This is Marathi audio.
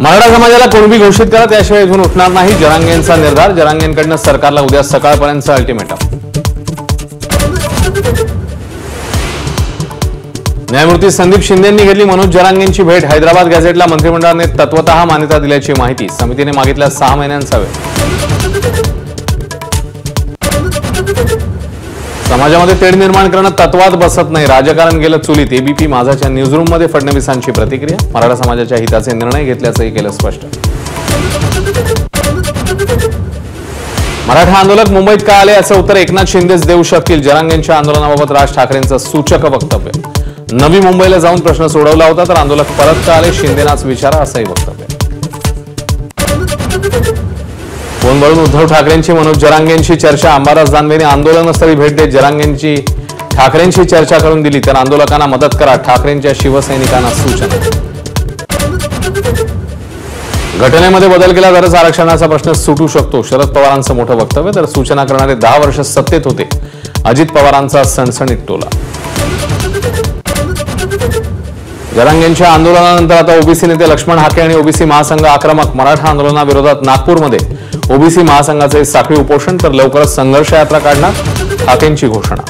मराठा समाजाला कुणबी घोषित करा, त्याशिवाय इथून उठणार नाही, जरांगेंचा निर्धार. जरांगेंकडून सरकारला उद्या सकाळपर्यंतचं अल्टिमेटम. न्यायमूर्ती संदीप शिंदेंनी घेतली मनोज जरांगेंची भेट. हैदराबाद गॅझेटला मंत्रिमंडळाने तत्वतः मान्यता दिल्याची माहिती. समितीने मागितल्या 6 महिन्यांचा वेळ. समाजामध्ये तेढ निर्माण करणं तत्वात बसत नाही, राजकारण गेलं चुलीत. एबीपी माझाच्या न्यूजरूममध्ये फडणवीसांची प्रतिक्रिया. मराठा समाजाच्या हिताचे निर्णय घेतल्याचंही केलं स्पष्ट. मराठा आंदोलक मुंबईत का आले याचं उत्तर एकनाथ शिंदेच देऊ शकतील. जरांगेंच्या आंदोलनाबाबत राज ठाकरेंचं सूचक वक्तव्य. नवी मुंबईला जाऊन प्रश्न सोडवला होता, तर आंदोलक परत का आले, शिंदेनाच विचारा, असंही वक्तव्य. फोनवरून उद्धव ठाकरेंची मनोज जरांगेंची चर्चा. अंबादास दानवेने आंदोलनस्थळी भेट देत जरांगेंची ठाकरेंशी चर्चा करून दिली, तर आंदोलकांना मदत करा, ठाकरेंच्या शिवसैनिकांना सूचना. घटनेमध्ये बदल केला तरच आरक्षणाचा प्रश्न सुटू शकतो, शरद पवारांचं मोठं वक्तव्य. तर सूचना करणारे 10 वर्ष सत्तेत होते, अजित पवारांचा सणसणीत टोला. जरांगेंच्या आंदोलनानंतर आता ओबीसी नेते लक्ष्मण हाके आणि ओबीसी महासंघ आक्रमक. मराठा आंदोलनाविरोधात नागपूरमध्ये ओबीसी महासंघाचे साखळी उपोषण, तर लवकरच संघर्ष यात्रा काढणार, हाकेंची घोषणा.